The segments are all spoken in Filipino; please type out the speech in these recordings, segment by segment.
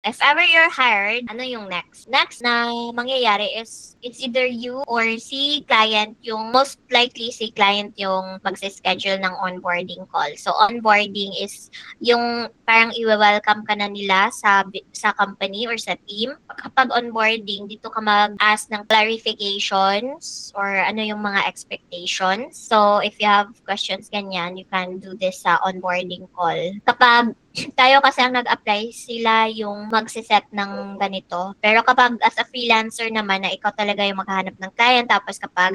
If ever you're hired, ano yung next? Next na mangyayari is it's either you or si client yung most likely si client yung magse-schedule ng onboarding call. So onboarding is yung parang i-welcome ka na nila sa company or sa team. Kapag onboarding, dito ka mag-ask ng clarifications or ano yung mga expectations. So if you have questions ganyan, you can do this sa onboarding call. Kapag tayo kasi ang nag-apply, sila yung magse-set ng ganito. Pero kapag as a freelancer naman na ikaw talaga yung maghahanap ng client, tapos kapag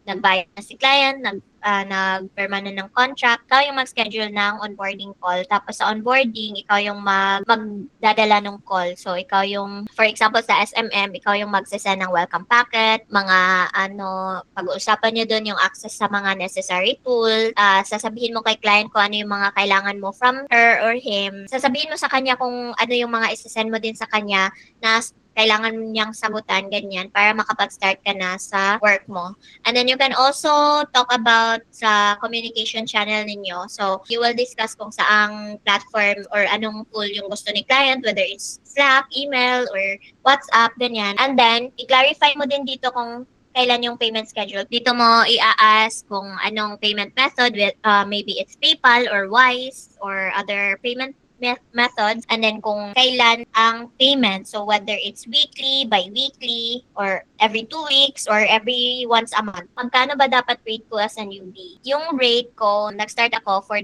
nagbayad na si client, nagperma na ng contract, ikaw yung mag-schedule ng onboarding call. Tapos sa onboarding, ikaw yung magdadala ng call. So, ikaw yung, for example, sa SMM, ikaw yung magsasend ng welcome packet, mga pag-uusapan nyo doon yung access sa mga necessary tool, sasabihin mo kay client kung ano yung mga kailangan mo from her or him. Sasabihin mo sa kanya kung ano yung mga isasend mo din sa kanya na kailangan niyang sagutan, ganyan, para makapag-start ka na sa work mo. And then you can also talk about sa communication channel ninyo. So, you will discuss kung saang platform or anong tool yung gusto ni client, whether it's Slack, email, or WhatsApp, ganyan. And then, i-clarify mo din dito kung kailan yung payment schedule. Dito mo i-ask kung anong payment method, with, maybe it's PayPal or Wise or other payment methods, and then kung kailan ang payment, so whether it's weekly, bi-weekly, or every 2 weeks, or every once a month. Magkano ba dapat rate ko as a newbie? Yung rate ko, nag-start ako $4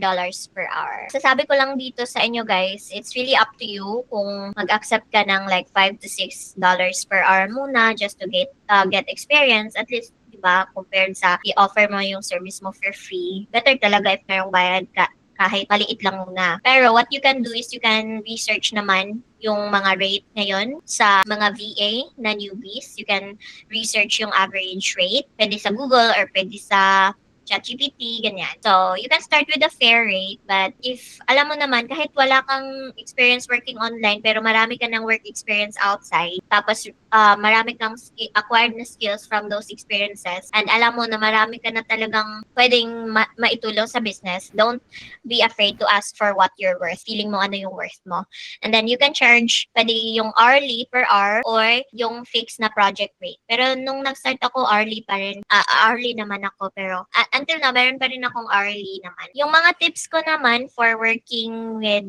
per hour. Sasabi ko lang dito sa inyo guys, it's really up to you kung mag-accept ka ng like $5 to $6 per hour muna just to get experience, at least, diba, compared sa i-offer mo yung service mo for free. Better talaga if mayroong bayad ka kahit maliit lang muna. Pero what you can do is you can research naman yung mga rate ngayon sa mga VA na newbies. You can research yung average rate. Pwede sa Google or pwede sa ChatGPT, ganyan. So, you can start with a fair rate, but if alam mo naman, kahit wala kang experience working online, pero marami ka ng work experience outside, tapos marami kang acquired na skills from those experiences, and alam mo na marami ka na talagang pwedeng maitulong sa business, don't be afraid to ask for what you're worth. Feeling mo ano yung worth mo. And then you can charge, pwede yung hourly per hour or yung fixed na project rate. Pero nung nag-start ako, hourly pa rin. Hourly naman ako, pero until now, meron pa rin akong hourly naman. Yung mga tips ko naman for working with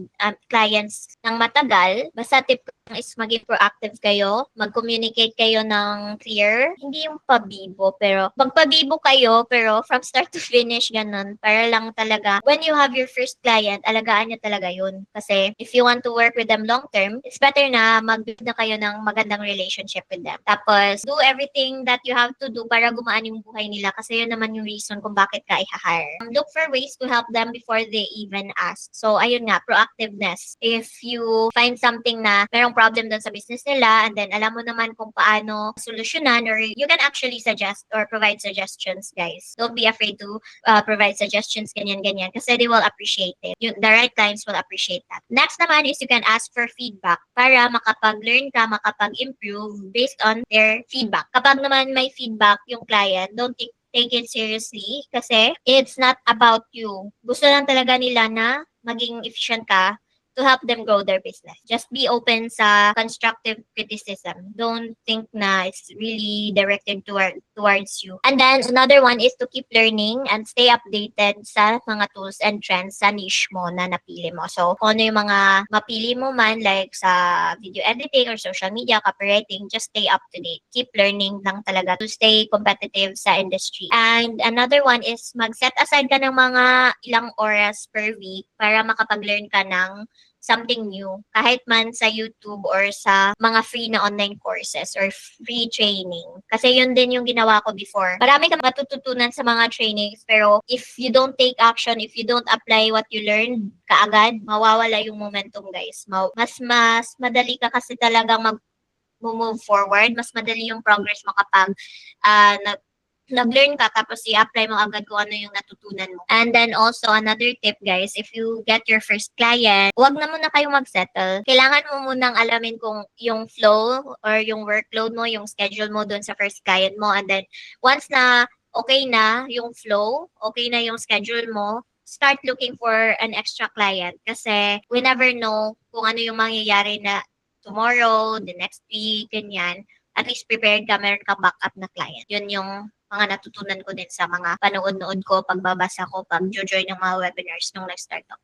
clients ng matagal, basta tip ko lang is maging proactive kayo, mag-communicate kayo ng clear, hindi yung pabibo, pero magpabibo kayo, pero from start to finish, ganun, para lang talaga, when you have your first client, alagaan nyo talaga yun. Kasi if you want to work with them long term, it's better na mag-build na kayo ng magandang relationship with them. Tapos, do everything that you have to do para gumaan yung buhay nila, kasi yun naman yung reason kung bakit ka i-hire. Look for ways to help them before they even ask. So, ayun nga, proactiveness. If you find something na merong problem doon sa business nila, and then alam mo naman kung paano solusyonan, or you can actually suggest or provide suggestions, guys. Don't be afraid to provide suggestions, ganyan-ganyan, kasi they will appreciate it. The right clients will appreciate that. Next naman is you can ask for feedback para makapag-learn ka, makapag-improve based on their feedback. Kapag naman may feedback yung client, don't take it seriously kasi it's not about you. Gusto lang talaga nila na maging efficient ka to help them grow their business. Just be open sa constructive criticism. Don't think na it's really directed towards you. And then another one is to keep learning and stay updated sa mga tools and trends sa niche mo na napili mo. So, kung ano yung mga mapili mo man, like sa video editing or social media, copywriting, just stay up to date. Keep learning lang talaga to stay competitive sa industry. And another one is mag-set aside ka ng mga ilang oras per week para makapag-learn ka ng something new, kahit man sa YouTube or sa mga free na online courses or free training. Kasi yun din yung ginawa ko before. Marami kang matututunan sa mga trainings, pero if you don't take action, if you don't apply what you learned kaagad, mawawala yung momentum, guys. Mas madali ka kasi talagang move forward, mas madali yung progress mo kapag uh, nag-learn ka tapos i-apply mo agad kung ano yung natutunan mo. And then also, another tip guys, if you get your first client, huwag na muna kayong mag-settle. Kailangan mo munang alamin kung yung flow or yung workload mo, yung schedule mo dun sa first client mo. And then, once na okay na yung flow, okay na yung schedule mo, start looking for an extra client kasi we never know kung ano yung mangyayari na tomorrow, the next week, ganyan. At least prepared ka, meron kang backup na client. Yun yung mga natutunan ko din sa mga panood-nood ko, pagbabasa ko, pag-join ng mga webinars nung nag-start ako.